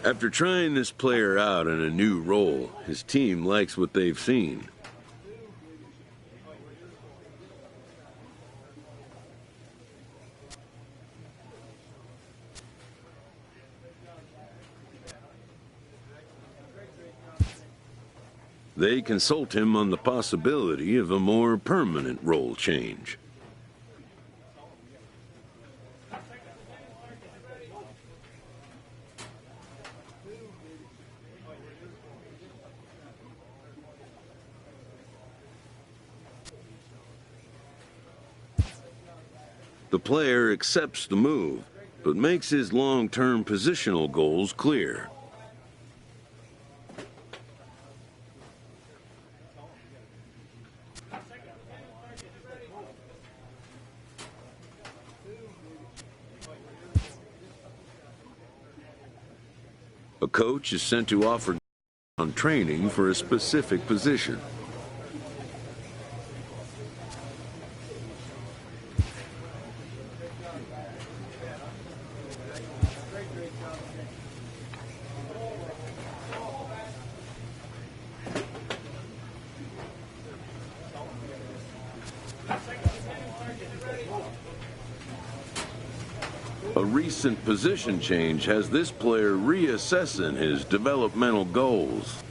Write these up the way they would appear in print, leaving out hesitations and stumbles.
After trying this player out in a new role, his team likes what they've seen. They consult him on the possibility of a more permanent role change. The player accepts the move, but makes his long-term positional goals clear. A coach is sent to offer on training for a specific position. A recent position change has this player reassessing his developmental goals.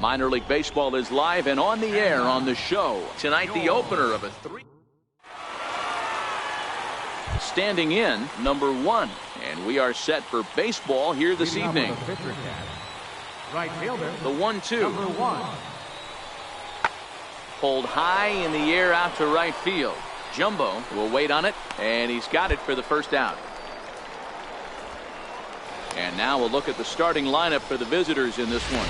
Minor League Baseball is live and on the air on the show. Tonight, the opener of a 3. Standing in, number 1. And we are set for baseball here this evening. Right fielder, the 1-2. Number 1. Pulled high in the air out to right field. Jumbo will wait on it, and he's got it for the first out. And now we'll look at the starting lineup for the visitors in this one.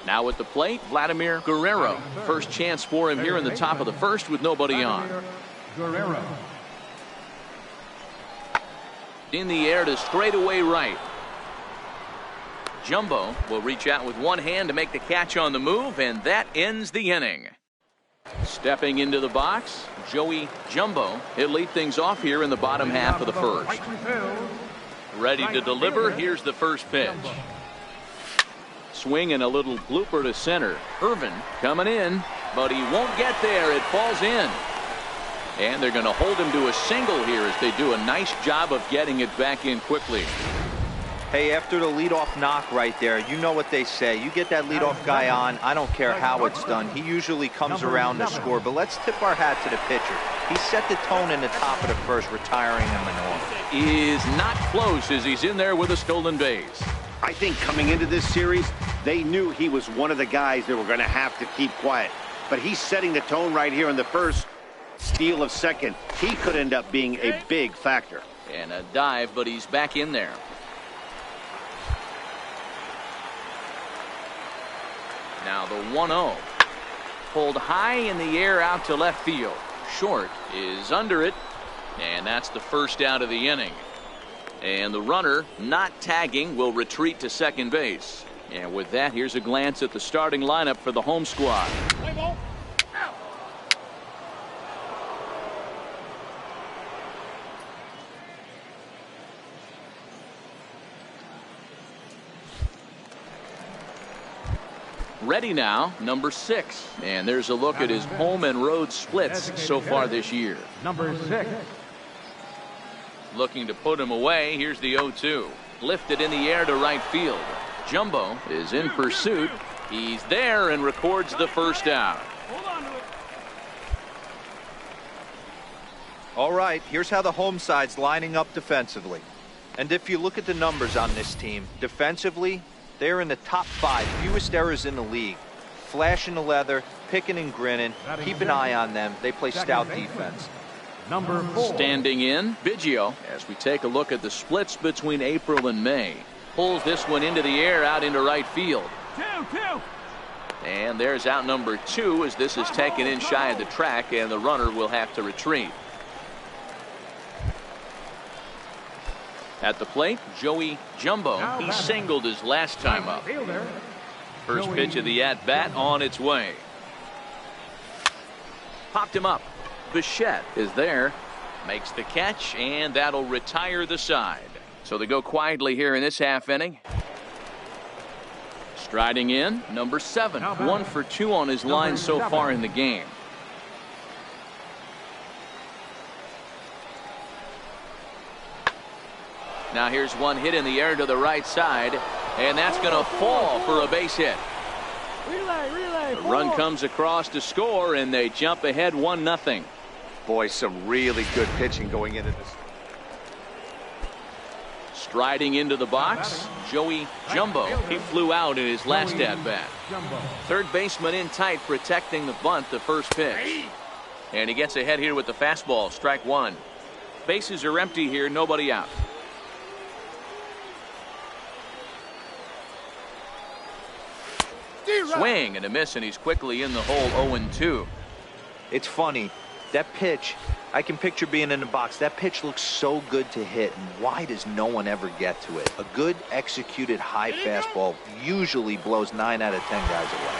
Now at the plate, Vladimir Guerrero. First chance for him here in the top of the first with nobody on. Guerrero. In the air to straightaway right. Jumbo will reach out with one hand to make the catch on the move, and that ends the inning. Stepping into the box, Joey Jumbo. He'll lead things off here in the bottom half of the first. Ready to deliver. Here's the first pitch. Swing and a little blooper to center. Irvin coming in, but he won't get there. It falls in. And they're going to hold him to a single here as they do a nice job of getting it back in quickly. Hey, after the leadoff knock right there, you know what they say. You get that leadoff guy on, I don't care how it's done. He usually comes around to score, but let's tip our hat to the pitcher. He set the tone in the top of the first, retiring him an off. Is not close as he's in there with a stolen base. I think coming into this series, they knew he was one of the guys they were going to have to keep quiet. But he's setting the tone right here in the first. Steal of second. He could end up being a big factor. And a dive, but he's back in there. Now the 1-0. Pulled high in the air out to left field. Short is under it. And that's the first out of the inning. And the runner, not tagging, will retreat to second base. And with that, here's a glance at the starting lineup for the home squad. Ready now, number 6. And there's a look at his home and road splits so far this year. Number 6. Looking to put him away. Here's the 0-2. Lifted in the air to right field. Jumbo is in pursuit. He's there and records the first out. All right, here's how the home side's lining up defensively. And if you look at the numbers on this team, defensively, they're in the top 5, fewest errors in the league. Flashing the leather, picking and grinning. Keep an eye on them. They play stout defense. Number 4. Standing in, Biggio, as we take a look at the splits between April and May. Pulls this one into the air out into right field. 2-2. And there's out number 2 as this is taken in shy of the track, and the runner will have to retreat. At the plate, Joey Jumbo. He singled his last time up. First pitch of the at-bat on its way. Popped him up. Bichette is there. Makes the catch, and that'll retire the side. So they go quietly here in this half inning. Striding in, number 7. 1 for 2 on his line so far in the game. Now here's one hit in the air to the right side, and that's going to fall for a base hit. Relay, The run comes across to score, and they jump ahead 1-0. Boy, some really good pitching going into this. Striding into the box, Joey Jumbo. He flew out in his last at-bat. Third baseman in tight, protecting the bunt, the first pitch. And he gets ahead here with the fastball, strike 1. Bases are empty here, nobody out. Swing and a miss, and he's quickly in the hole. 0-2. It's funny. That pitch, I can picture being in the box. That pitch looks so good to hit, and why does no one ever get to it? A good executed high fastball usually blows 9 out of 10 guys away.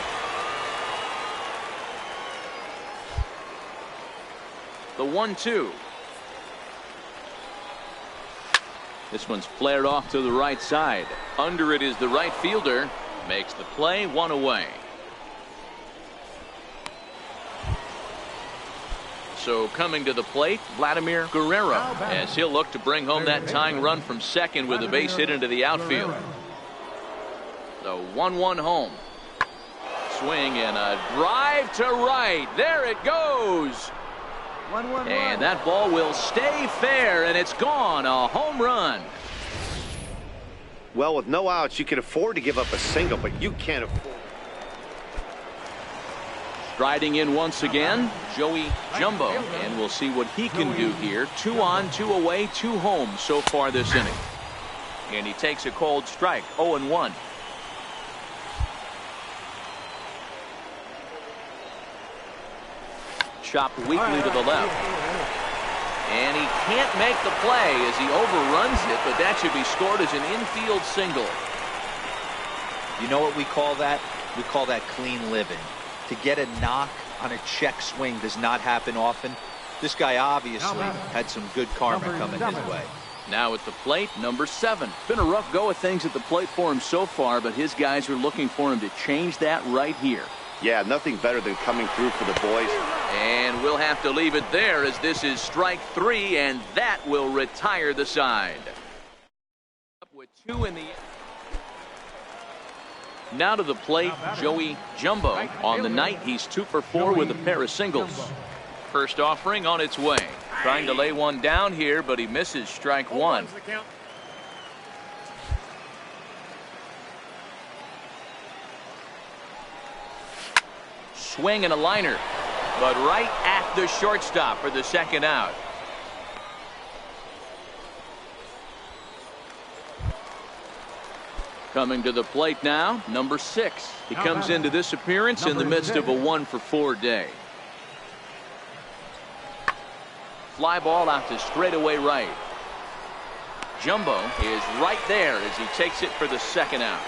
The 1-2. This one's flared off to the right side. Under it is the right fielder. Makes the play, 1 away. So coming to the plate, Vladimir Guerrero, as he'll look to bring home that tying run from second with a base hit into the outfield. The 1-1 home. Swing and a drive to right. There it goes. And that ball will stay fair, and it's gone. A home run. Well, with no outs, you can afford to give up a single, but you can't afford. Striding in once again, Joey Jumbo, and we'll see what he can do here. 2 on, 2 away, 2 home so far this inning. And he takes a cold strike, 0-1. Chopped weakly to the left. And he can't make the play as he overruns it, but that should be scored as an infield single. You know what we call that? We call that clean living. To get a knock on a check swing does not happen often. This guy obviously had some good karma coming his way. Now at the plate, number 7. Been a rough go of things at the plate for him so far, but his guys are looking for him to change that right here. Yeah, nothing better than coming through for the boys. And we'll have to leave it there as this is strike 3, and that will retire the side. Up with 2 in the... Now to the plate, Joey Jumbo. On the night, he's 2 for 4 with a pair of singles. First offering on its way. Trying to lay one down here, but he misses strike 1. Swing and a liner, but right at the shortstop for the second out. Coming to the plate now, number 6. He comes into this appearance in the midst of a 1 for 4 day. Fly ball out to straightaway right. Jumbo is right there as he takes it for the second out.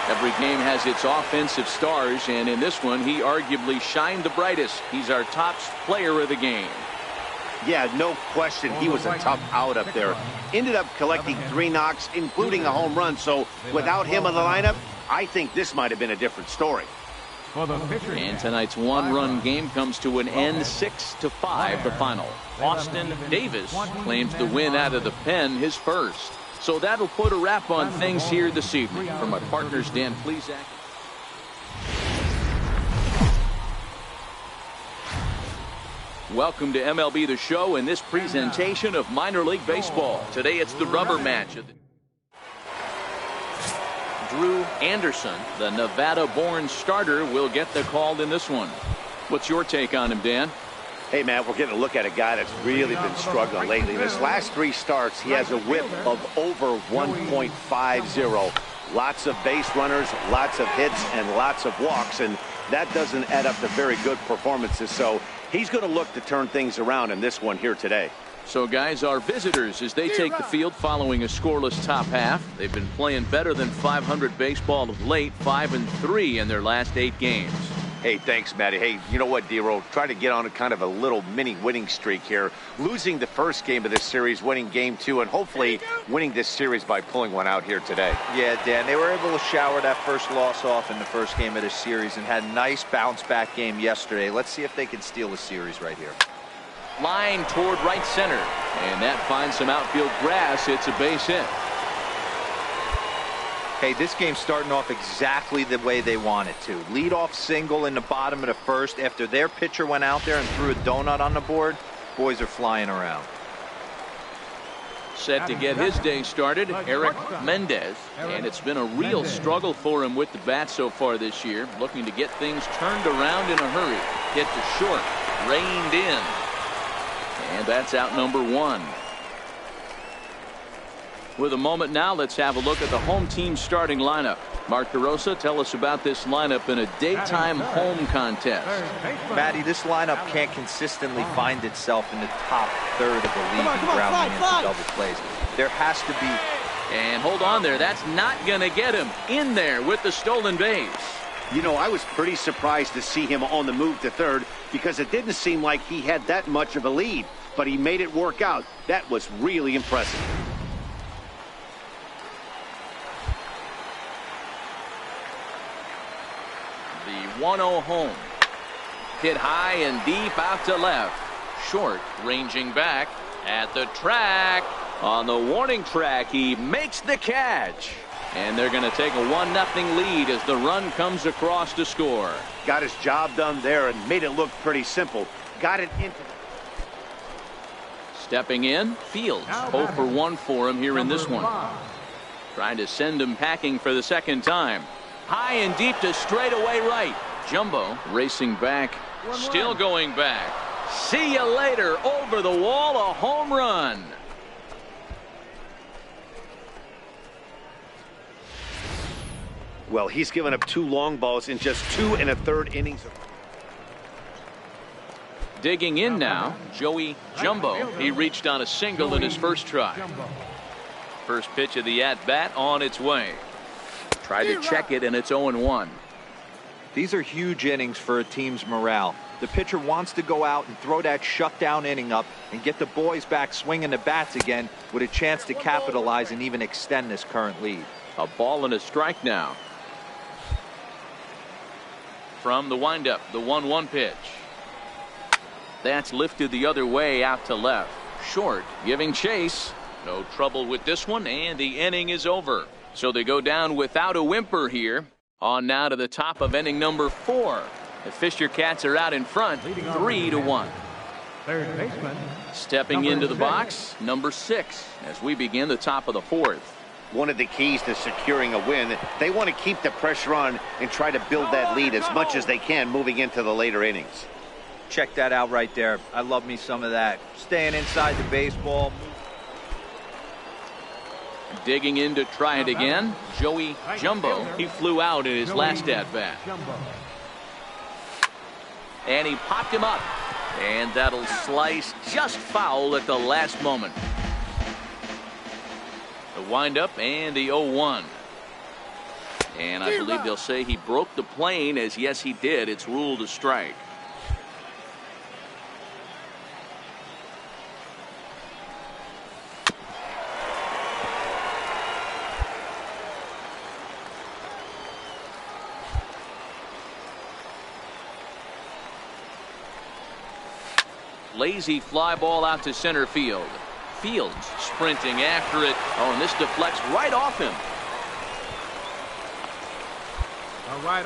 Every game has its offensive stars, and in this one, he arguably shined the brightest. He's our top player of the game. Yeah, no question, he was a tough out up there. Ended up collecting 3 knocks, including a home run. So without him in the lineup, I think this might have been a different story. And tonight's 1-run game comes to an end, 6-5 the final. Austin Davis claims the win out of the pen, his first. So that'll put a wrap on things here this evening. For my partners, Dan Plesac. Welcome to MLB The Show in this presentation of minor league baseball. Today it's the rubber match. Drew Anderson, the Nevada-born starter, will get the call in this one. What's your take on him, Dan? Hey, man, we're getting a look at a guy that's really been struggling lately. In his last 3 starts, he has a whip of over 1.50. Lots of base runners, lots of hits, and lots of walks, and that doesn't add up to very good performances. So he's going to look to turn things around in this one here today. So, guys, our visitors, as they take the field following a scoreless top half, they've been playing better than .500 baseball of late, 5-3 in their last 8 games. Hey, thanks, Matty. Hey, you know what, D-Roll? Try to get on a kind of a little mini winning streak here. Losing the first game of this series, winning game 2, and hopefully winning this series by pulling one out here today. Yeah, Dan, they were able to shower that first loss off in the first game of this series and had a nice bounce-back game yesterday. Let's see if they can steal the series right here. Line toward right center, and that finds some outfield grass. It's a base hit. Hey, this game's starting off exactly the way they want it to. Lead-off single in the bottom of the first after their pitcher went out there and threw a donut on the board. Boys are flying around. Set to get his day started, Eric Mendez, and it's been a real struggle for him with the bat so far this year, looking to get things turned around in a hurry. Hit to short, reined in, and that's out number 1. With a moment now, let's have a look at the home team starting lineup. Mark DeRosa, tell us about this lineup in a daytime home contest. Matty, this lineup can't consistently find itself in the top third of the league in grounding into double plays. There has to be. And hold on there. That's not going to get him in there with the stolen base. You know, I was pretty surprised to see him on the move to third because it didn't seem like he had that much of a lead, but he made it work out. That was really impressive. The 1-0 home. Hit high and deep out to left. Short, ranging back at the track. On the warning track, he makes the catch. And they're going to take a 1-0 lead as the run comes across to score. Got his job done there and made it look pretty simple. Got it into. Stepping in, Fields. 0 for 1 for him here in this one. Trying to send him packing for the second time. High and deep to straightaway right. Jumbo racing back. Still going back. See you later. Over the wall, a home run. Well, he's given up 2 long balls in just 2 1/3 innings. Digging in now, Joey Jumbo. He reached on a single in his first try. First pitch of the at-bat on its way. Tried to check it, and it's 0-1. These are huge innings for a team's morale. The pitcher wants to go out and throw that shutdown inning up and get the boys back swinging the bats again with a chance to capitalize and even extend this current lead. A ball and a strike now. From the windup, the 1-1 pitch. That's lifted the other way out to left. Short, giving chase. No trouble with this one, and the inning is over. So they go down without a whimper here. On now to the top of inning number 4. The Fisher Cats are out in front, 3-1. Third baseman. Stepping into the box, number 6, as we begin the top of the 4th. One of the keys to securing a win, they want to keep the pressure on and try to build that lead as much as they can moving into the later innings. Check that out right there. I love me some of that. Staying inside the baseball. Digging in to try it again, Joey Jumbo. He flew out in his last at-bat. And he popped him up. And that'll slice just foul at the last moment. The windup and the 0-1. And I believe they'll say he broke the plane, as yes he did. It's ruled a strike. Lazy fly ball out to center field. Fields sprinting after it. Oh, and this deflects right off him. All right.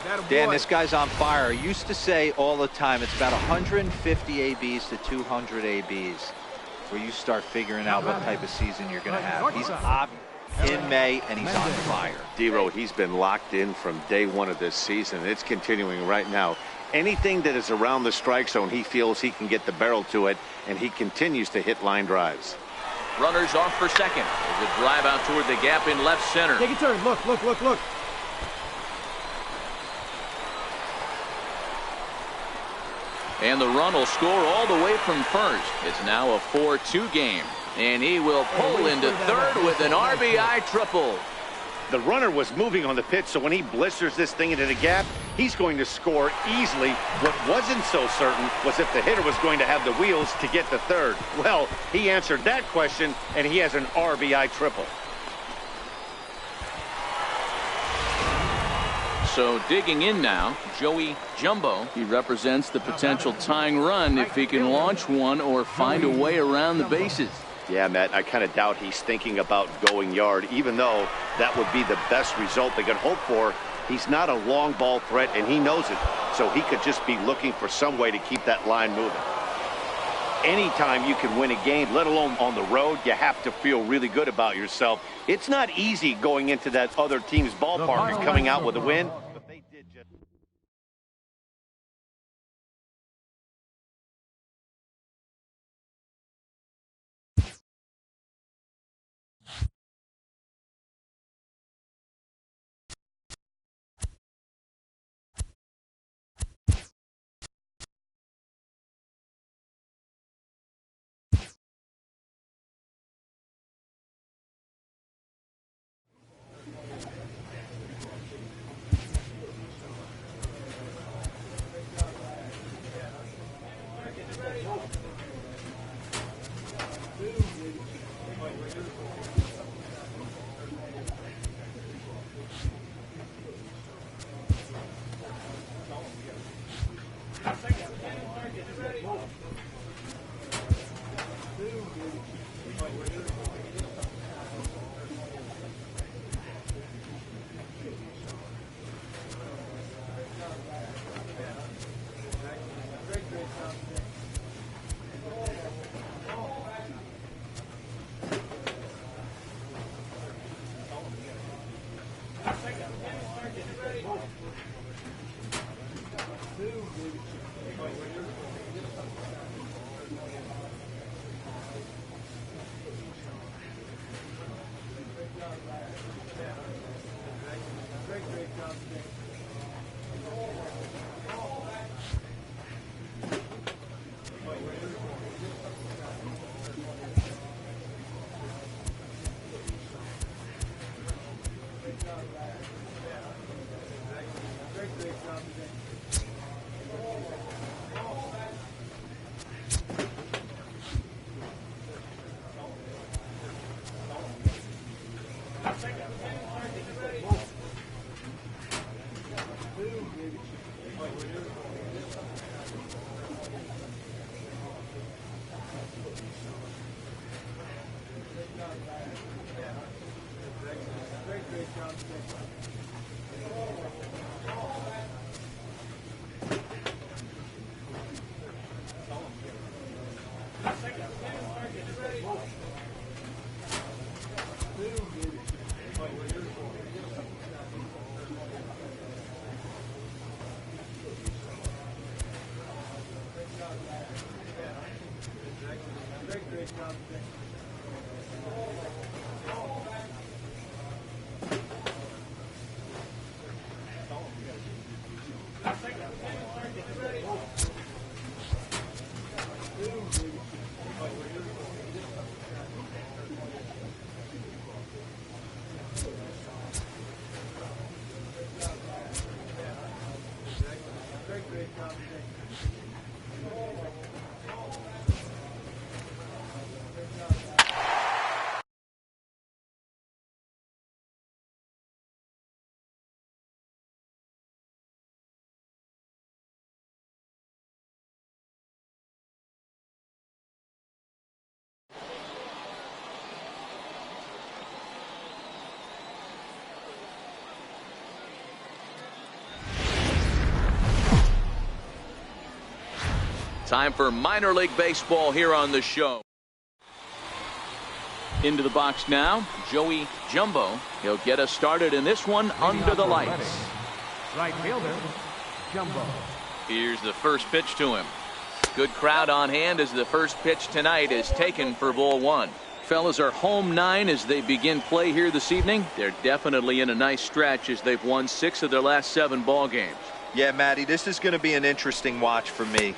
That'll Dan, this guy's on fire. I used to say all the time, it's about 150 ABs to 200 ABs where you start figuring out what type of season you're going to have. He's up in May, and he's on fire. D-Road, he's been locked in from day 1 of this season. It's continuing right now. Anything that is around the strike zone, he feels he can get the barrel to it, and he continues to hit line drives. Runners off for second. There's a drive out toward the gap in left center. Take a turn. Look. And the run will score all the way from first. It's now a 4-2 game. And he will pull into third with an RBI triple. The runner was moving on the pitch, so when he blisters this thing into the gap, he's going to score easily. What wasn't so certain was if the hitter was going to have the wheels to get to third. Well, he answered that question, and he has an RBI triple. So digging in now, Joey Jumbo. He represents the potential tying run if he can launch one or find a way around the bases. Yeah, Matt, I kind of doubt he's thinking about going yard, even though that would be the best result they could hope for. He's not a long ball threat, and he knows it, so he could just be looking for some way to keep that line moving. Anytime you can win a game, let alone on the road, you have to feel really good about yourself. It's not easy going into that other team's ballpark and coming out with a win. But they did just... Time for minor league baseball here on the show. Into the box now, Joey Jumbo. He'll get us started in this one under the lights. Right fielder, Jumbo. Here's the first pitch to him. Good crowd on hand as the first pitch tonight is taken for ball one. Fellas are home 9 as they begin play here this evening. They're definitely in a nice stretch as they've won 6 of their last 7 ball games. Yeah, Matty, this is going to be an interesting watch for me.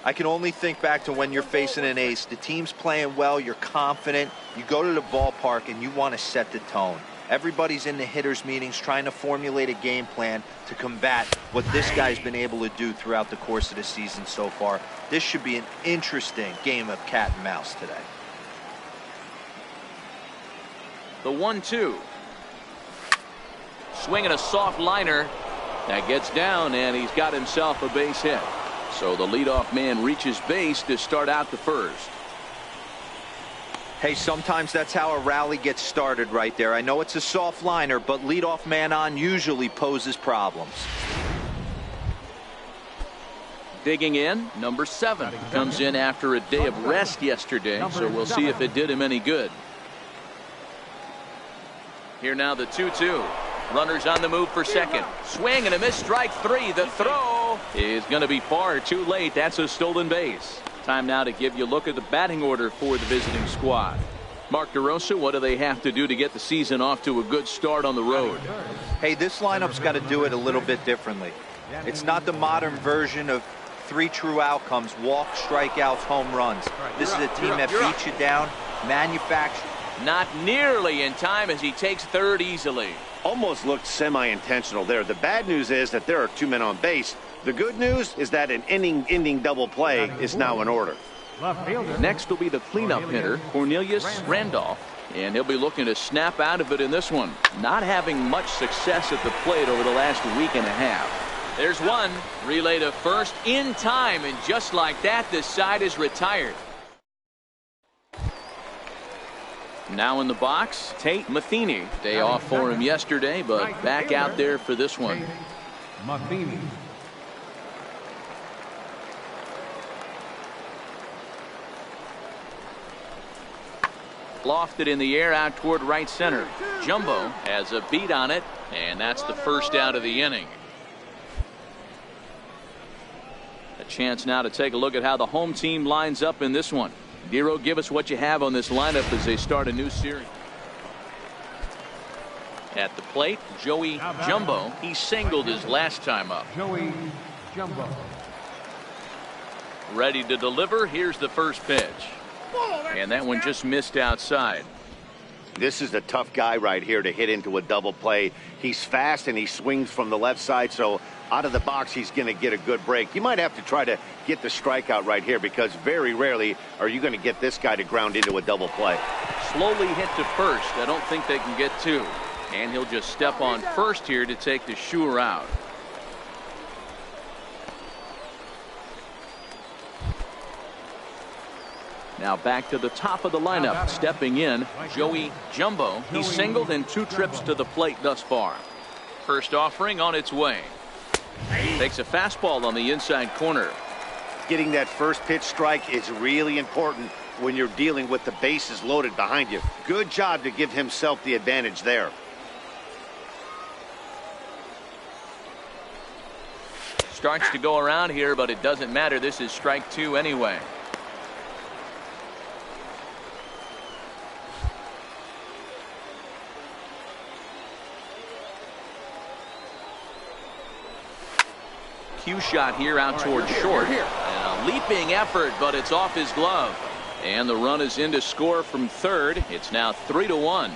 I can only think back to when you're facing an ace. The team's playing well, you're confident, you go to the ballpark and you want to set the tone. Everybody's in the hitters meetings trying to formulate a game plan to combat what this guy's been able to do throughout the course of the season so far. This should be an interesting game of cat and mouse today. The 1-2. Swinging a soft liner. That gets down and he's got himself a base hit. So the leadoff man reaches base to start out the first. Hey, sometimes that's how a rally gets started right there. I know it's a soft liner, but leadoff man on usually poses problems. Digging in, number 7. Comes in after a day of rest yesterday, so we'll see if it did him any good. Here now the 2-2. Runners on the move for second. Swing and a miss, strike 3. The throw is going to be far too late. That's a stolen base. Time now to give you a look at the batting order for the visiting squad. Mark DeRosa, what do they have to do to get the season off to a good start on the road? Hey, this lineup's got to do it a little bit differently. It's not the modern version of 3 true outcomes: walks, strikeouts, home runs. This is a team that beats you down, manufactures. Not nearly in time as he takes third easily. Almost looked semi-intentional there. The bad news is that there are 2 men on base. The good news is that an inning-ending double play is now in order. Left fielder. Next will be the cleanup hitter, Cornelius Randolph, and he'll be looking to snap out of it in this one. Not having much success at the plate over the last week and a half. There's one. Relay to first in time, and just like that, this side is retired. Now in the box, Tate Matheny. Day off for him yesterday, but back out there for this one. Matheny. Lofted in the air out toward right center. Jumbo has a beat on it, and that's the first out of the inning. A chance now to take a look at how the home team lines up in this one. Dero, give us what you have on this lineup as they start a new series. At the plate, Joey Jumbo. He singled his last time up. Joey Jumbo. Ready to deliver. Here's the first pitch. And that one just missed outside. This is a tough guy right here to hit into a double play. He's fast and he swings from the left side, so out of the box he's going to get a good break. You might have to try to get the strikeout right here because very rarely are you going to get this guy to ground into a double play. Slowly hit to first. I don't think they can get two. And he'll just step on first here to take the sure out. Now back to the top of the lineup. Stepping in, Joey Jumbo. He singled in 2 trips to the plate thus far. First offering on its way. Takes a fastball on the inside corner. Getting that first pitch strike is really important when you're dealing with the bases loaded behind you. Good job to give himself the advantage there. Starts to go around here, but it doesn't matter. This is strike 2 anyway. Cue shot here out toward short. And a leaping effort, but it's off his glove. And the run is in to score from third. It's now 3-1.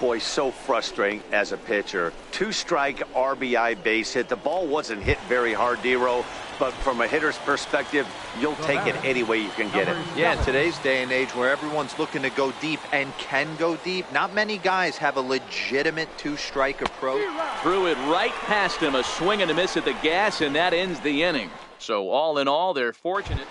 Boy, so frustrating as a pitcher. 2-strike RBI base hit. The ball wasn't hit very hard, Dero, but from a hitter's perspective, you'll take it any way you can get it. Yeah, in today's day and age where everyone's looking to go deep and can go deep, not many guys have a legitimate 2-strike approach. Threw it right past him, a swing and a miss at the gas, and that ends the inning. So all in all, they're fortunate.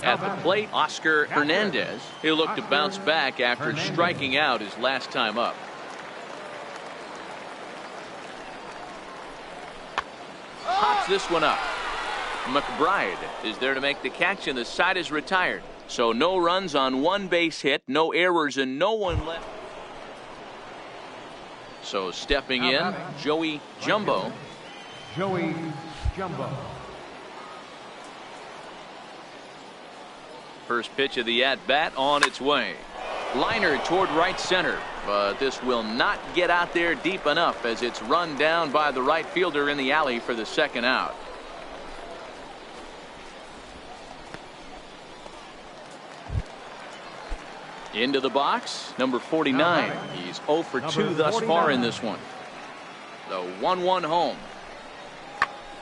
At the plate, Oscar Hernandez. He'll look to bounce back after striking out his last time up. Pops this one up. McBride is there to make the catch, and the side is retired. So no runs on one base hit, no errors, and no one left. So stepping in, Joey Jumbo. Joey Jumbo. First pitch of the at-bat on its way. Liner toward right center, but this will not get out there deep enough as it's run down by the right fielder in the alley for the second out. Into the box, number 49. He's 0 for 2 thus far in this one. The 1-1 home.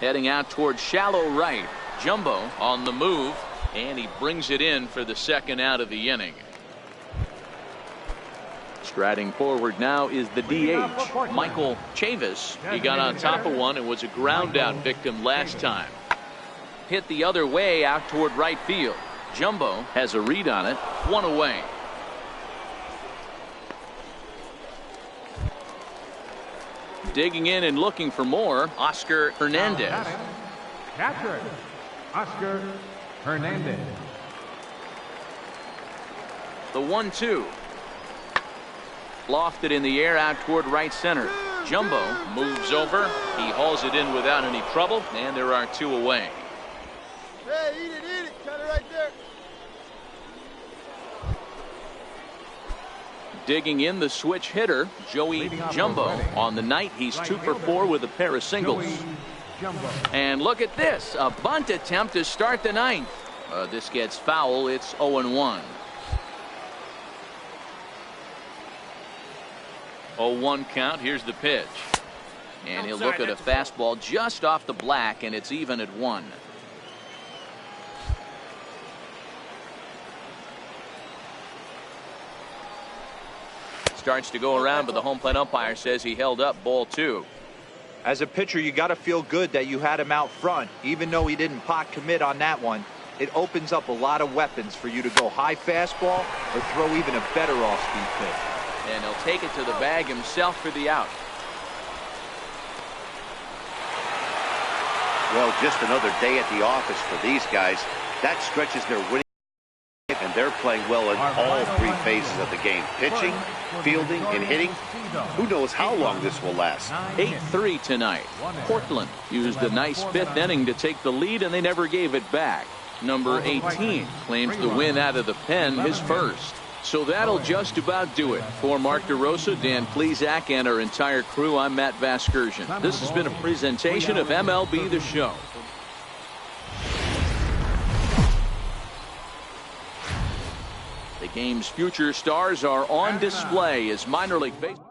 Heading out toward shallow right. Jumbo on the move, and he brings it in for the second out of the inning. Striding forward now is the DH, Michael Chavis. He got on top of one and was a ground out victim last time. Hit the other way out toward right field. Jumbo has a read on it, 1 away. Digging in and looking for more, Oscar Hernandez. Catcher, Oscar Hernandez. The 1-2. Lofted in the air out toward right center. Jumbo moves over. He hauls it in without any trouble, and there are 2 away. Hey, eat it. Cut it right there. Digging in, the switch hitter, Joey Jumbo. On the night, he's 2 for 4 with a pair of singles. And look at this, a bunt attempt to start the ninth. This gets foul. It's 0-1. 0-1 count. Here's the pitch. And he'll look at a fastball just off the black, and it's even at 1. Starts to go around, but the home plate umpire says he held up, ball 2. As a pitcher, you got to feel good that you had him out front. Even though he didn't pot commit on that one, it opens up a lot of weapons for you to go high fastball or throw even a better off-speed pitch. And he'll take it to the bag himself for the out. Well, just another day at the office for these guys. That stretches their winning, and they're playing well in all 3 phases of the game. Pitching, fielding, and hitting. Who knows how long this will last. 8-3 tonight. Portland used a nice 5th inning to take the lead, and they never gave it back. Number 18 claims the win out of the pen, his first. So that'll just about do it. For Mark DeRosa, Dan Plesac, and our entire crew, I'm Matt Vasgersian. This has been a presentation of MLB The Show. The game's future stars are on display as minor league baseball.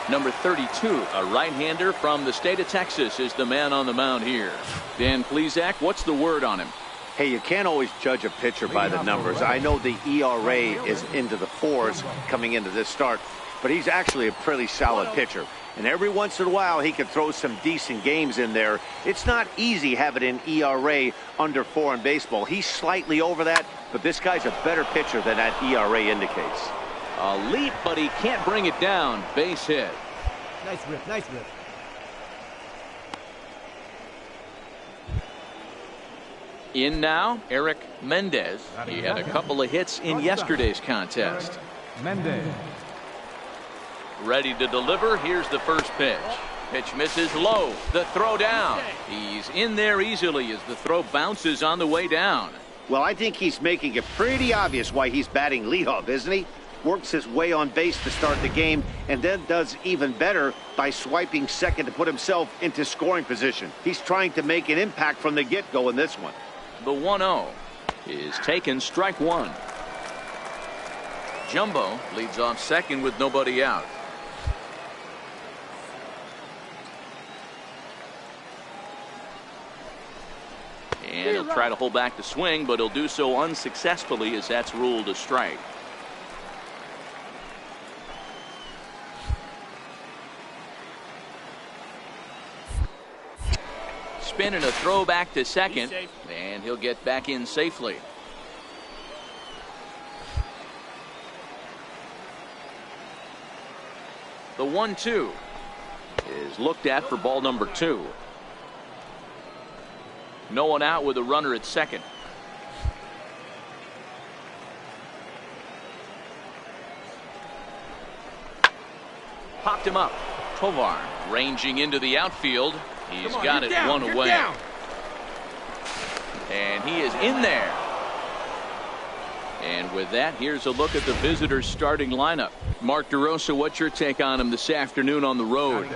Number 32, a right-hander from the state of Texas, is the man on the mound here. Dan Plesac, what's the word on him? Hey, you can't always judge a pitcher by the numbers. I know the ERA is into the 4s coming into this start, but he's actually a pretty solid pitcher. And every once in a while, he can throw some decent games in there. It's not easy having an ERA under 4 in baseball. He's slightly over that, but this guy's a better pitcher than that ERA indicates. A leap, but he can't bring it down. Base hit. Nice rip, nice rip. In now, Eric Mendez. He had a couple of hits in yesterday's contest. Mendez. Ready to deliver. Here's the first pitch. Pitch misses low. The throw down. He's in there easily as the throw bounces on the way down. Well, I think he's making it pretty obvious why he's batting leadoff, isn't he? Works his way on base to start the game, and then does even better by swiping second to put himself into scoring position. He's trying to make an impact from the get-go in this one. The 1-0 is taken, strike 1. Jumbo leads off second with nobody out. And he'll try to hold back the swing, but he'll do so unsuccessfully as that's ruled a strike. spin and a throw back to second, and he'll get back in safely. The 1-2 is looked at for ball number 2. No one out with a runner at second. Popped him up. Tovar ranging into the outfield. He's got it one away. And he is in there. And with that, here's a look at the visitors' starting lineup. Mark DeRosa, what's your take on him this afternoon on the road?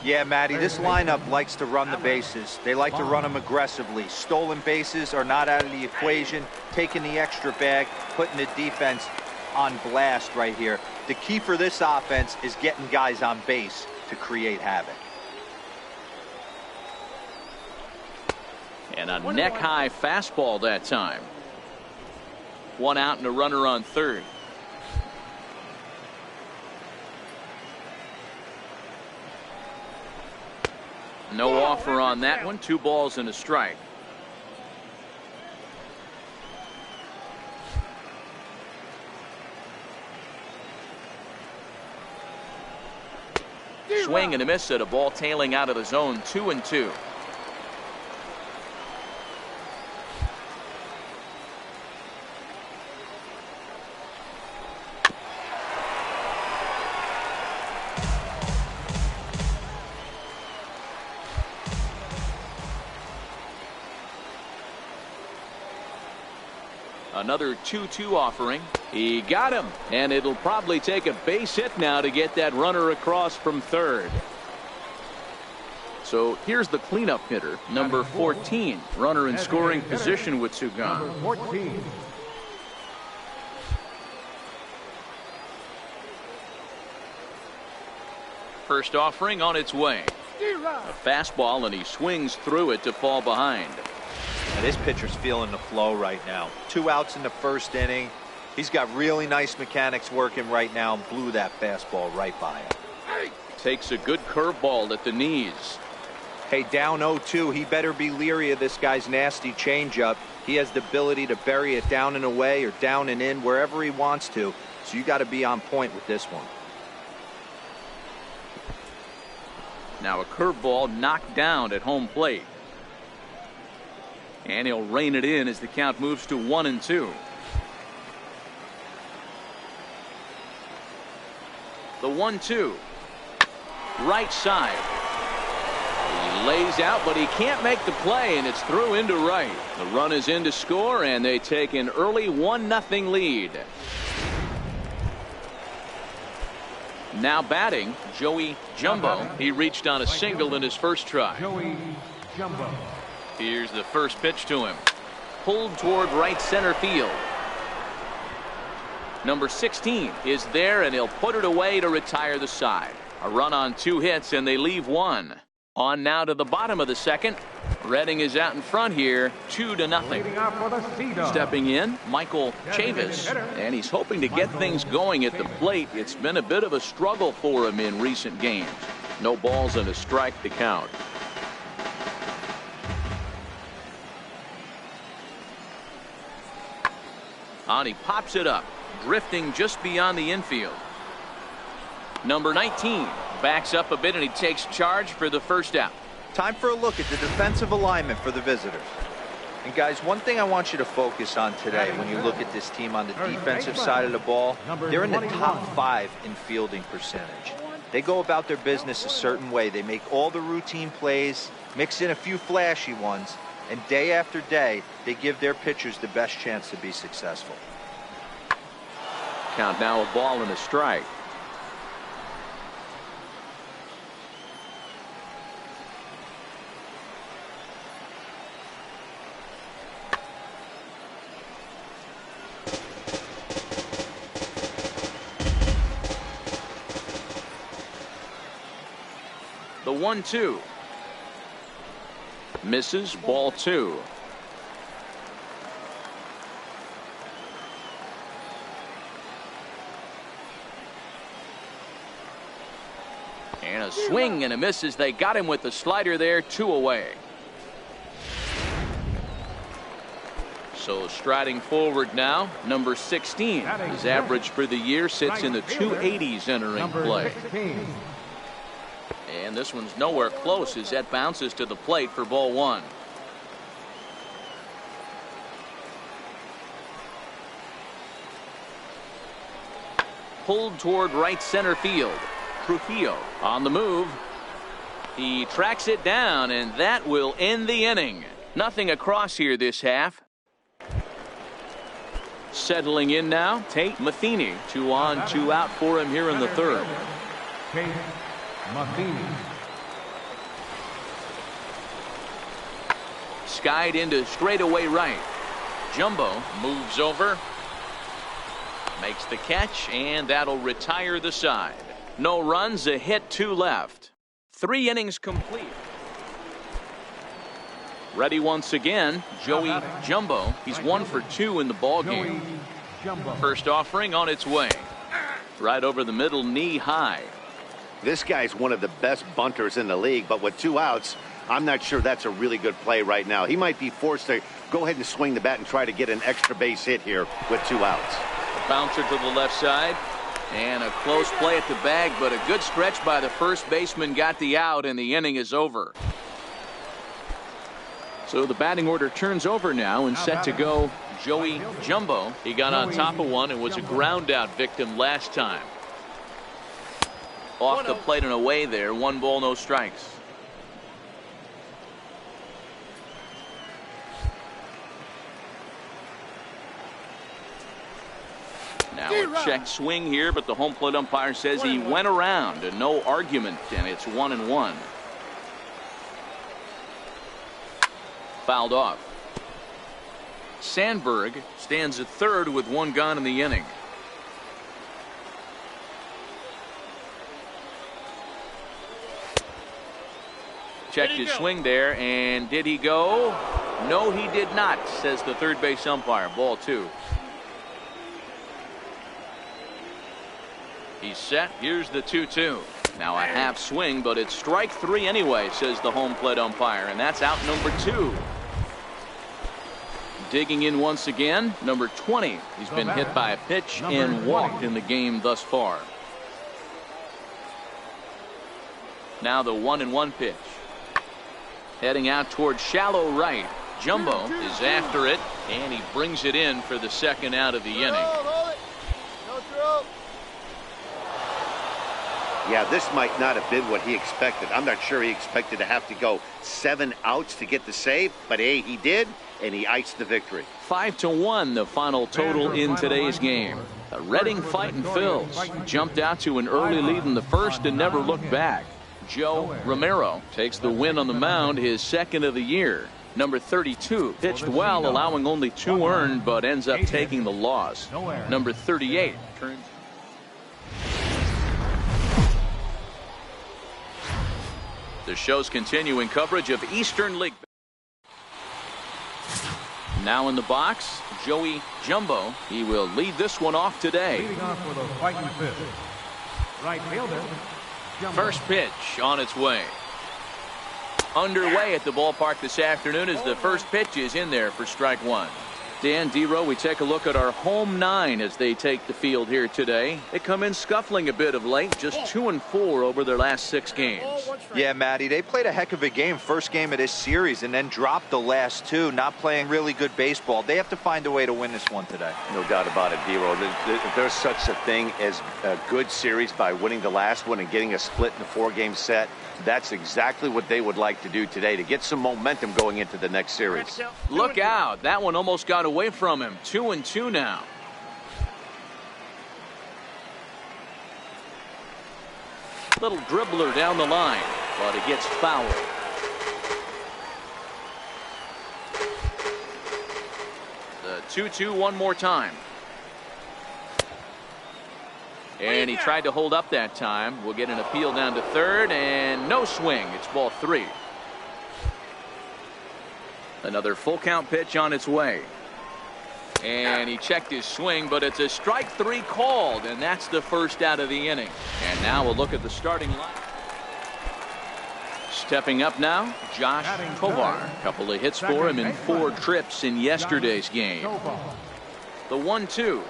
Yeah, Matty, this lineup likes to run the bases. They like to run them aggressively. Stolen bases are not out of the equation. Taking the extra bag, putting the defense on blast right here. The key for this offense is getting guys on base to create havoc. And a neck-high fastball that time. One out and a runner on third. No offer on that one. 2 balls and a strike. Swing and a miss at a ball tailing out of the zone. 2-2. Another 2-2 offering. He got him, and it'll probably take a base hit now to get that runner across from third. So here's the cleanup hitter, number 14, runner in scoring position with Sugan. 14. First offering on its way. A fastball, and he swings through it to fall behind. And this pitcher's feeling the flow right now. 2 outs in the first inning. He's got really nice mechanics working right now and blew that fastball right by him. Takes a good curveball at the knees. Hey, down 0-2. He better be leery of this guy's nasty changeup. He has the ability to bury it down and away or down and in wherever he wants to. So you got to be on point with this one. Now a curveball knocked down at home plate. And he'll rein it in as the count moves to 1-2. The 1-2. Right side. He lays out, but he can't make the play, and it's through into right. The run is in to score, and they take an early 1-0 lead. Now batting, Joey Jumbo. He reached on a single in his first try. Joey Jumbo. Here's the first pitch to him. Pulled toward right center field. Number 16 is there, and he'll put it away to retire the side. A run on 2 hits, and they leave 1. On now to the bottom of the second. Redding is out in front here, 2-0. Leading off for the Sea-Dogs. Stepping in, Michael Chavis, and he's hoping to get things going at the plate. It's been a bit of a struggle for him in recent games. No balls and a strike to count. On he pops it up, drifting just beyond the infield. Number 19 backs up a bit, and he takes charge for the first out. Time for a look at the defensive alignment for the visitors. And guys, one thing I want you to focus on today when you look at this team on the defensive side of the ball, they're in the top 5 in fielding percentage. They go about their business a certain way. They make all the routine plays, mix in a few flashy ones, and day after day, they give their pitchers the best chance to be successful. Count now a ball and a strike. The 1-2. Misses, ball 2. And a swing and a miss as they got him with the slider there, 2 away. So striding forward now, number 16. His average for the year sits in the 280s entering play. 16. And this one's nowhere close as that bounces to the plate for ball one. Pulled toward right center field. Trujillo on the move. He tracks it down, and that will end the inning. Nothing across here this half. Settling in now, Tate Matheny. 2 on, 2 out for him here in the third. Tate Matheny. Skied into straightaway right. Jumbo moves over. Makes the catch, and that'll retire the side. No runs, a hit, 2 left. 3 innings complete. Ready once again, Joey Jumbo. He's 1 for 2 in the ball game. First offering on its way. Right over the middle, knee high. This guy's one of the best bunters in the league, but with 2 outs, I'm not sure that's a really good play right now. He might be forced to go ahead and swing the bat and try to get an extra base hit here with 2 outs. Bouncer to the left side, and a close play at the bag, but a good stretch by the first baseman got the out, and the inning is over. So the batting order turns over now, and set to go Joey Jumbo. He got on top of one and was a ground out victim last time. Off the plate and away there. 1 ball, no strikes. Now a check swing here, but the home plate umpire says he went around, and no argument, and it's 1-1. Fouled off. Sandberg stands at third with 1 gone in the inning. Checked his swing there, and did he go? No, he did not, says the third base umpire. Ball 2. He's set. Here's the 2-2. Now a half swing, but it's strike 3 anyway, says the home plate umpire, and that's out number 2. Digging in once again, number 20. He's been hit by a pitch and walked in the game thus far. Now the 1-1 pitch. Heading out toward shallow right. Jumbo is after it, and he brings it in for the second out of the inning. Yeah, this might not have been what he expected. I'm not sure he expected to have to go 7 outs to get the save, but hey, he did, and he iced the victory. 5-1 the final total in today's game. The Reading Fightin' Phils jumped out to an early lead in the first and never looked back. Joe Romero takes the win on the mound, his second of the year. Number 32 pitched well, allowing only 2 earned, but ends up taking the loss. Number 38 turns. The show's continuing coverage of Eastern League. Now in the box, Joey Jumbo. He will lead this one off today. Leading off for the Fighting Phils. Right fielder. Jumbo. First pitch on its way. Underway at the ballpark this afternoon as the first pitch is in there for strike 1. Dan Dero, we take a look at our home 9 as they take the field here today. They come in scuffling a bit of late, just 2-4 over their last 6 games. Yeah, Matty, they played a heck of a game, first game of this series, and then dropped the last 2, not playing really good baseball. They have to find a way to win this one today. No doubt about it, Dero. If there's such a thing as a good series by winning the last one and getting a split in the 4-game set, that's exactly what they would like to do today to get some momentum going into the next series. Look out. That one almost got away from him. 2-2 now. Little dribbler down the line, but it gets fouled. The 2-2 one more time. And he tried to hold up that time. We'll get an appeal down to third, and no swing. It's ball 3. Another full count pitch on its way. And he checked his swing, but it's a strike 3 called, and that's the first out of the inning. And now we'll look at the starting line. Stepping up now, Josh Tovar. A couple of hits for him in 4 trips in yesterday's game. The 1-2.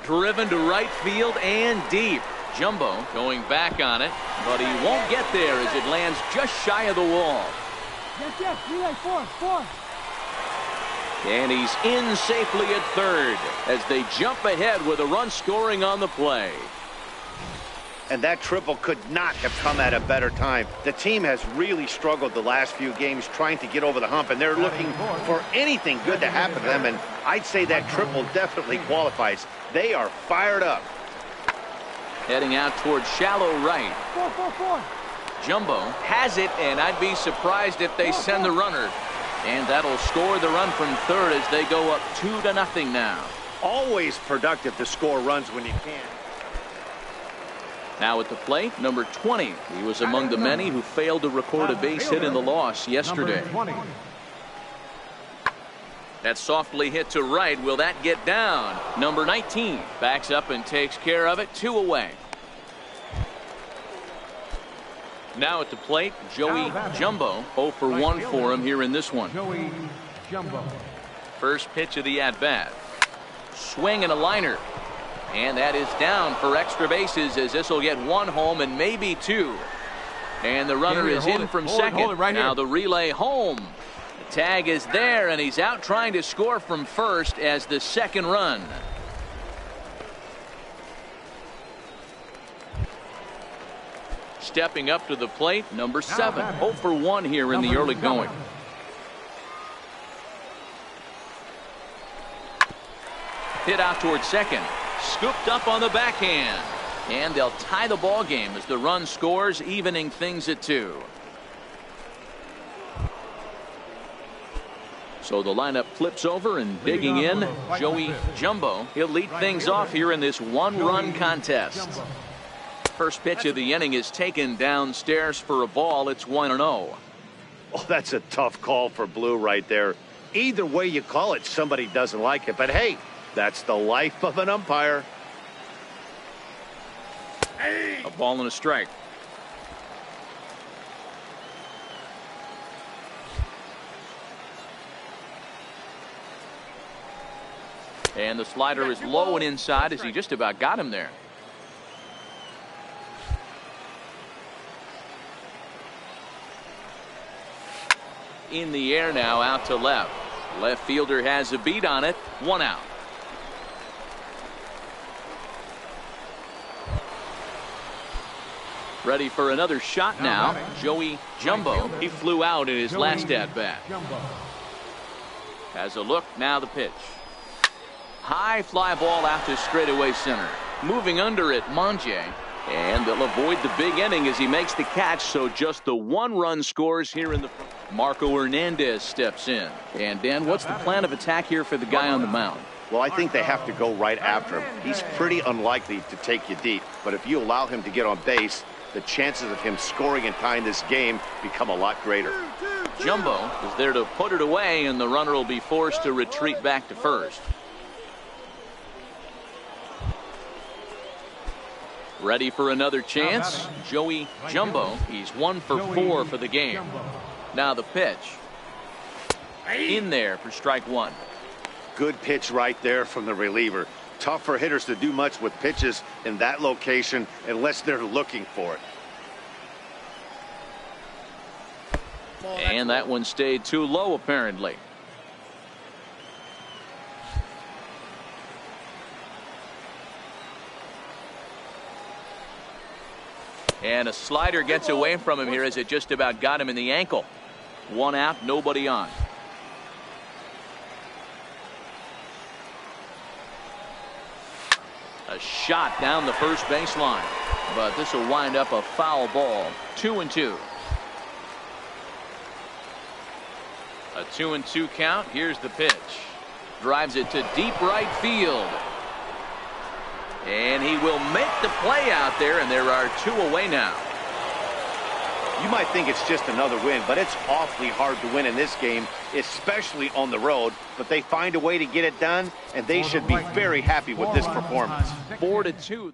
Driven to right field and deep. Jumbo going back on it, but he won't get there as it lands just shy of the wall. Yes, relay, 4. And he's in safely at third as they jump ahead with a run scoring on the play. And that triple could not have come at a better time. The team has really struggled the last few games trying to get over the hump, and they're looking for anything good to happen to them, and I'd say that triple definitely qualifies. They are fired up. Heading out towards shallow right. 4. Jumbo has it, and I'd be surprised if they send the runner. And that'll score the run from third as they go up 2-0 now. Always productive to score runs when you can. Now at the plate, number 20. He was among the many who failed to record a base hit in the loss yesterday. That's softly hit to right. Will that get down? Number 19 backs up and takes care of it. 2 away. Now at the plate, Joey Jumbo. 0 for 1 for him here in this one. Joey Jumbo. First pitch of the at-bat. Swing and a liner. And that is down for extra bases as this will get 1 home and maybe 2. And the runner is in from second. Now the relay home. The tag is there and he's out trying to score from first as the second run. Stepping up to the plate, number 7. 0 for 1 here in the early going. Hit out towards second. Scooped up on the backhand. And they'll tie the ball game as the run scores, evening things at 2. So the lineup flips over and digging in, Joey Jumbo. He'll lead things off here in this 1-run contest. First pitch of the inning is taken downstairs for a ball. It's 1-0. Oh, that's a tough call for Blue right there. Either way you call it, somebody doesn't like it. But hey, that's the life of an umpire. A ball and a strike. And the slider is low and inside as he just about got him there. In the air now, out to left. Left fielder has a beat on it. 1 out. Ready for another shot now. Joey Jumbo. He flew out in his last at-bat. Has a look. Now the pitch. High fly ball out to straightaway center. Moving under it, Monje. And they'll avoid the big inning as he makes the catch. So just the 1-run scores here in the. Marco Hernandez steps in. And Dan, what's the plan of attack here for the guy on the mound? Well, I think they have to go right after him. He's pretty unlikely to take you deep. But if you allow him to get on base, the chances of him scoring and tying this game become a lot greater. Jumbo is there to put it away, and the runner will be forced to retreat back to first. Ready for another chance. Joey Jumbo. He's 1 for 4 for the game. Now the pitch. In there for strike 1. Good pitch right there from the reliever. Tough for hitters to do much with pitches in that location unless they're looking for it. And that one stayed too low apparently. And a slider gets away from him here as it just about got him in the ankle. 1 out, nobody on. A shot down the first baseline, but this will wind up a foul ball. 2-2. A 2-2 count. Here's the pitch. Drives it to deep right field. And he will make the play out there, and there are 2 away now. You might think it's just another win, but it's awfully hard to win in this game, especially on the road. But they find a way to get it done, and they should be very happy with this performance. 4-2.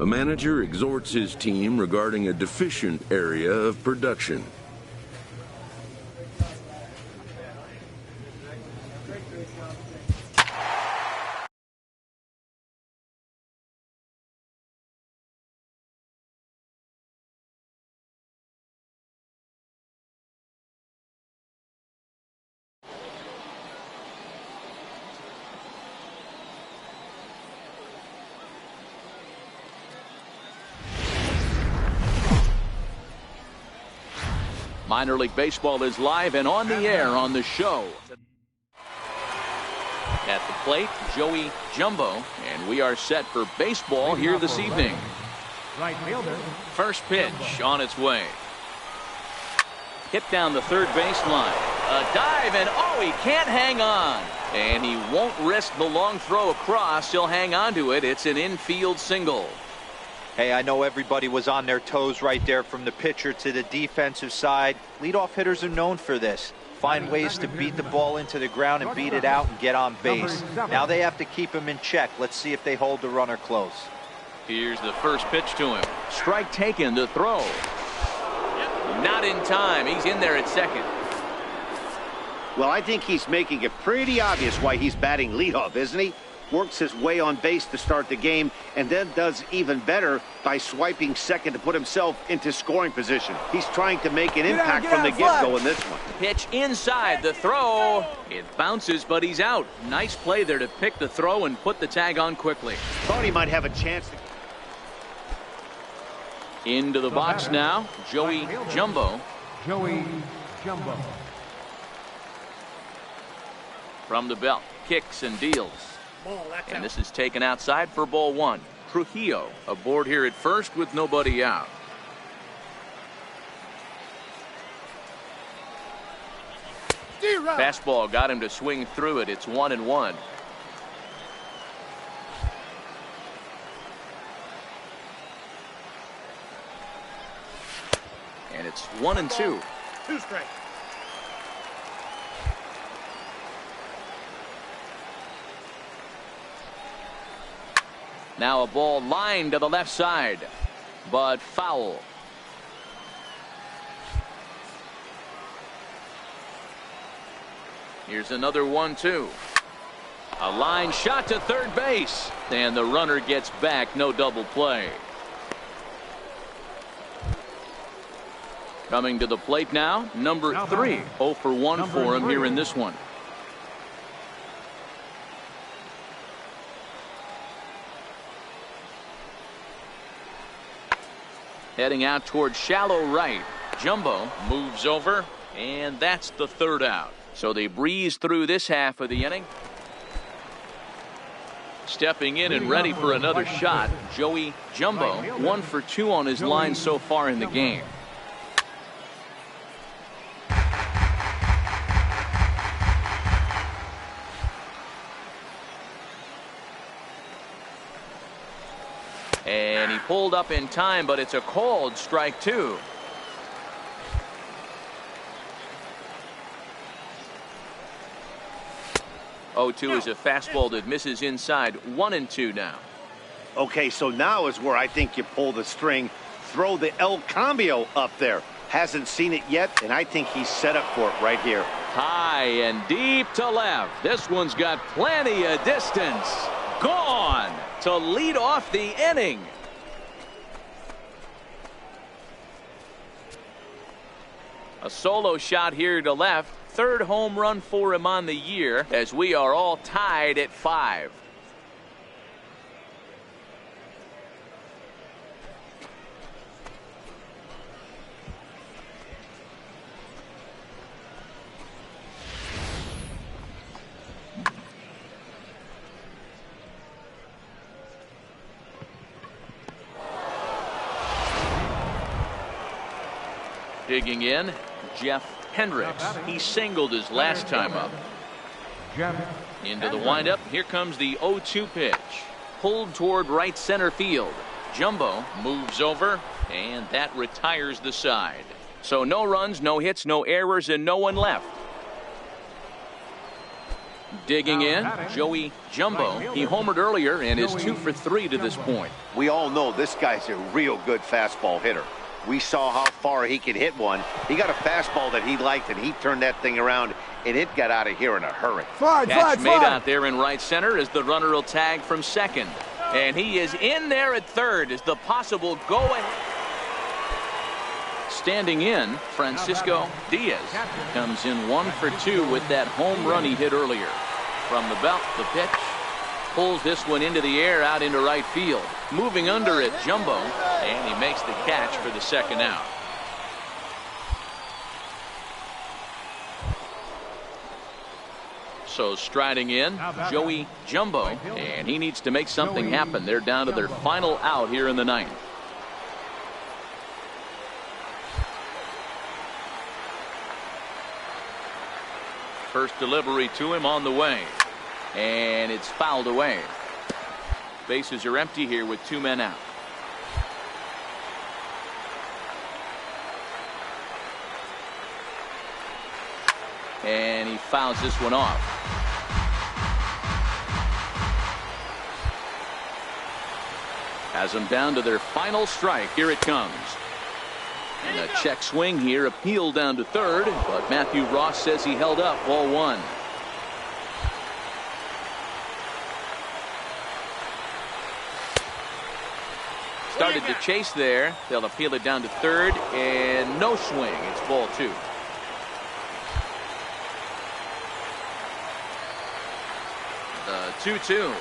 A manager exhorts his team regarding a deficient area of production. Minor League Baseball is live and on the air on the show. At the plate, Joey Jumbo, and we are set for baseball here this evening. Right fielder. First pitch on its way. Hit down the third baseline. A dive, and oh, he can't hang on. And he won't risk the long throw across. He'll hang on to it. It's an infield single. Hey, I know everybody was on their toes right there from the pitcher to the defensive side. Leadoff hitters are known for this. Find ways to beat the ball into the ground and beat it out and get on base. Now they have to keep him in check. Let's see if they hold the runner close. Here's the first pitch to him. Strike taken, the throw. Not in time. He's in there at second. Well, I think he's making it pretty obvious why he's batting leadoff, isn't he? Works his way on base to start the game, and then does even better by swiping second to put himself into scoring position. He's trying to make an impact from the get-go in this one. Pitch inside, the throw. It bounces, but he's out. Nice play there to pick the throw and put the tag on quickly. Thought he might have a chance to... Into the box now, Joey Jumbo. Joey Jumbo. From the belt, kicks and deals. And this is taken outside for ball one. Trujillo aboard here at first with nobody out. Fastball got him to swing through it. It's 1-1. And it's 1-2. 2 strikes. Now a ball lined to the left side, but foul. Here's another 1-2. A line shot to third base, and the runner gets back. No double play. Coming to the plate now, number 3. 0 for 1 for him here in this one. Heading out towards shallow right. Jumbo moves over, and that's the third out. So they breeze through this half of the inning. Stepping in and ready for another shot, Joey Jumbo. 1 for 2 on his line so far in the game. And he pulled up in time, but it's a called strike 2. Oh-2 is a fastball that misses inside. 1-2 now. Okay, so now is where I think you pull the string. Throw the El Cambio up there. Hasn't seen it yet, and I think he's set up for it right here. High and deep to left. This one's got plenty of distance. Gone to lead off the inning. A solo shot here to left. Third home run for him on the year, as we are all tied at 5. Digging in, Jeff Hendricks. He singled his last time up. Into the windup. Here comes the 0-2 pitch. Pulled toward right center field. Jumbo moves over, and that retires the side. So no runs, no hits, no errors, and no one left. Digging in, Joey Jumbo. He homered earlier and is 2 for 3 to this point. We all know this guy's a real good fastball hitter. We saw how far he could hit one. He got a fastball that he liked, and he turned that thing around, and it got out of here in a hurry. Catch made out there in right center as the runner will tag from second. And he is in there at third as the possible go-ahead. Standing in, Francisco Diaz comes in 1 for 2 with that home run he hit earlier. From the belt, the pitch pulls this one into the air out into right field. Moving under it, Jumbo, and he makes the catch for the second out. So striding in, Joey Jumbo, and he needs to make something happen. They're down to their final out here in the ninth. First delivery to him on the way, and it's fouled away. Bases are empty here with 2 men out. And he fouls this one off. Has them down to their final strike. Here it comes. And a check swing here, appeal down to third, but Matthew Ross says he held up, ball 1. Started to chase there. They'll appeal it down to third, and no swing. It's ball 2. The 2-2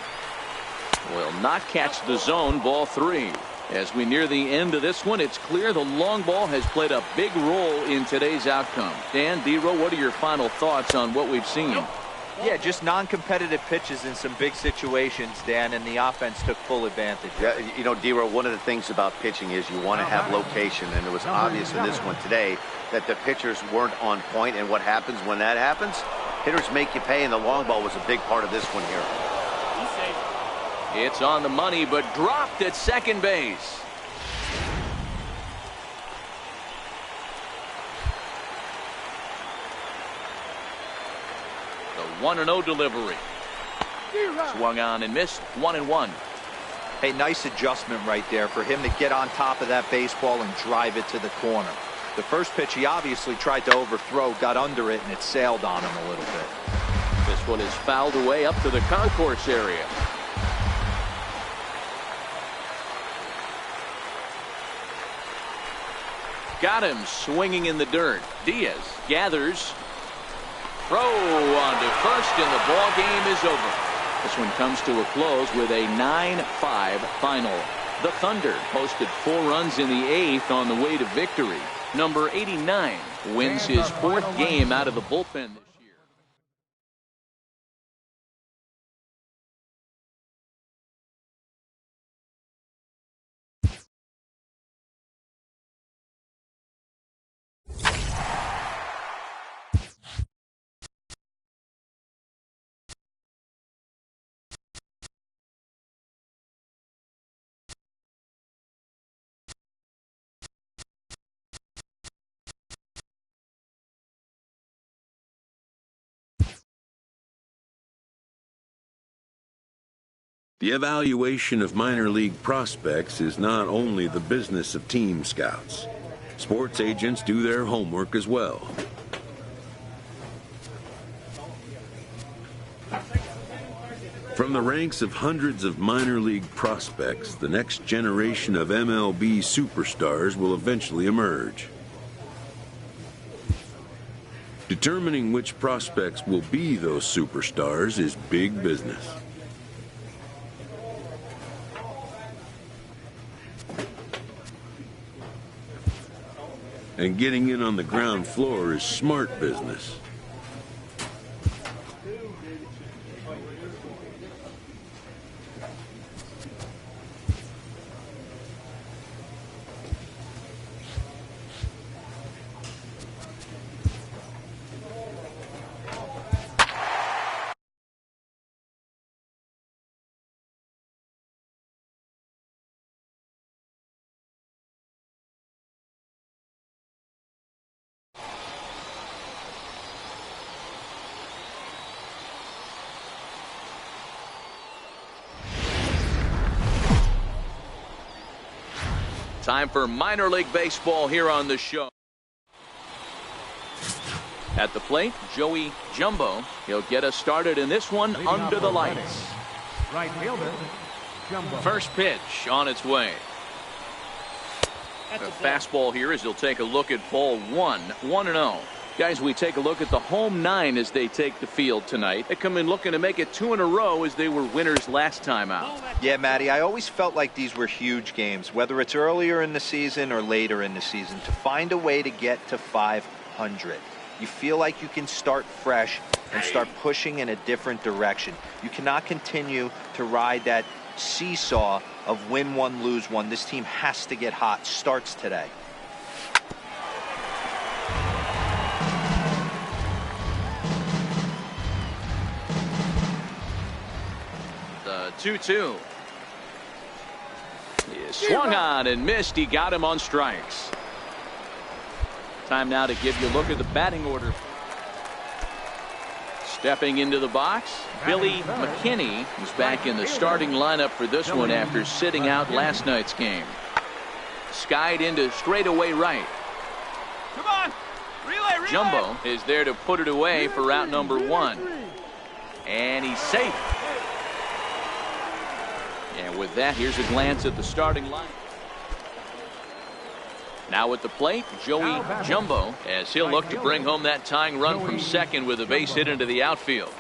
will not catch the zone, ball 3. As we near the end of this one, it's clear the long ball has played a big role in today's outcome. Dan, D-Row, what are your final thoughts on what we've seen? Yeah, just non-competitive pitches in some big situations, Dan, and the offense took full advantage. Yeah, you know, D-Row, one of the things about pitching is you want to have location, and it was obvious in this one today that the pitchers weren't on point, and what happens when that happens? Hitters make you pay, and the long ball was a big part of this one here. It's on the money, but dropped at second base. The 1-0 delivery. Swung on and missed. 1-1. Hey, nice adjustment right there for him to get on top of that baseball and drive it to the corner. The first pitch he obviously tried to overthrow, got under it, and it sailed on him a little bit. This one is fouled away up to the concourse area. Got him swinging in the dirt. Diaz gathers. Throw onto first, and the ball game is over. This one comes to a close with a 9-5 final. The Thunder posted 4 runs in the 8th on the way to victory. Number 89 wins his 4th game out of the bullpen this year. The evaluation of minor league prospects is not only the business of team scouts. Sports agents do their homework as well. From the ranks of hundreds of minor league prospects, the next generation of MLB superstars will eventually emerge. Determining which prospects will be those superstars is big business. And getting in on the ground floor is smart business. Time for minor league baseball here on the show. At the plate, Joey Jumbo. He'll get us started in this one under the lights. Right fielder, Jumbo. First pitch on its way. A fastball here as he'll take a look at ball 1-0. Guys, we take a look at the home 9 as they take the field tonight. They come in looking to make it 2 in a row as they were winners last time out. Yeah, Matty, I always felt like these were huge games, whether it's earlier in the season or later in the season, to find a way to get to 500. You feel like you can start fresh and start pushing in a different direction. You cannot continue to ride that seesaw of win one, lose one. This team has to get hot. Starts today. The 2-2. He swung on and missed. He got him on strikes. Time now to give you a look at the batting order. Stepping into the box, Billy McKinney is back in the starting lineup for this one after sitting out last night's game. Skied into straightaway right. Come on, relay. Jumbo is there to put it away for route number 1. And he's safe. And with that, here's a glance at the starting line. Now at the plate, Joey Jumbo, as he'll look to bring home that tying run from second with a base hit into the outfield.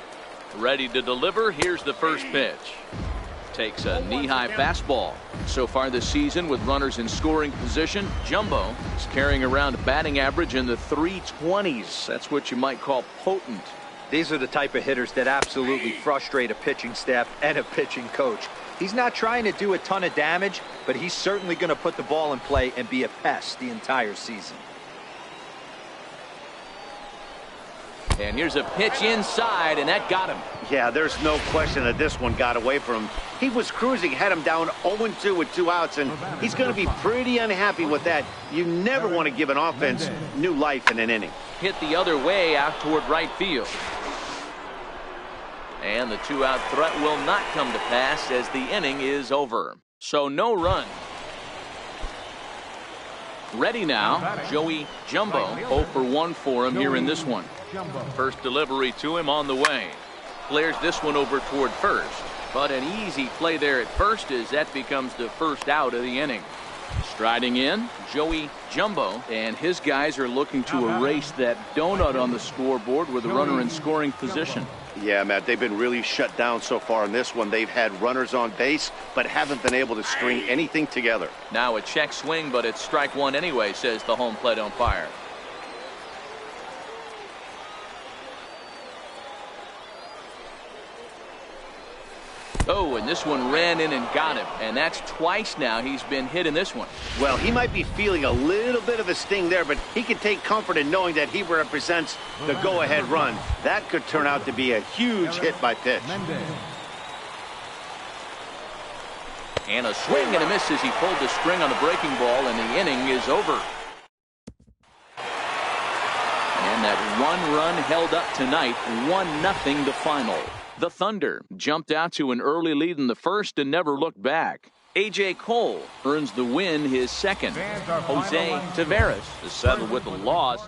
Ready to deliver. Here's the first pitch. Takes a knee-high fastball. So far this season, with runners in scoring position, Jumbo is carrying around a batting average in the 320s. That's what you might call potent. These are the type of hitters that absolutely frustrate a pitching staff and a pitching coach. He's not trying to do a ton of damage, but he's certainly going to put the ball in play and be a pest the entire season. And here's a pitch inside, and that got him. Yeah, there's no question that this one got away from him. He was cruising, had him down 0-2 with 2 outs, and he's going to be pretty unhappy with that. You never want to give an offense new life in an inning. Hit the other way out toward right field. And the 2-out threat will not come to pass as the inning is over. So no run. Ready now, Joey Jumbo. 0 for 1 for him here in this one. First delivery to him on the way. Flares this one over toward first. But an easy play there at first as that becomes the first out of the inning. Striding in, Joey Jumbo, and his guys are looking to erase that donut on the scoreboard with a runner in scoring position. Yeah, Matt, they've been really shut down so far in this one. They've had runners on base, but haven't been able to string anything together. Now a check swing, but it's strike 1 anyway, says the home plate umpire. Oh, and this one ran in and got him. And that's twice now he's been hit in this one. Well, he might be feeling a little bit of a sting there, but he can take comfort in knowing that he represents the go-ahead run. That could turn out to be a huge hit by pitch. And a swing and a miss as he pulled the string on the breaking ball, and the inning is over. And that 1 run held up tonight, 1-0 the final. The Thunder jumped out to an early lead in the first and never looked back. A.J. Cole earns the win, his second. Jose Taveras is settled with a loss.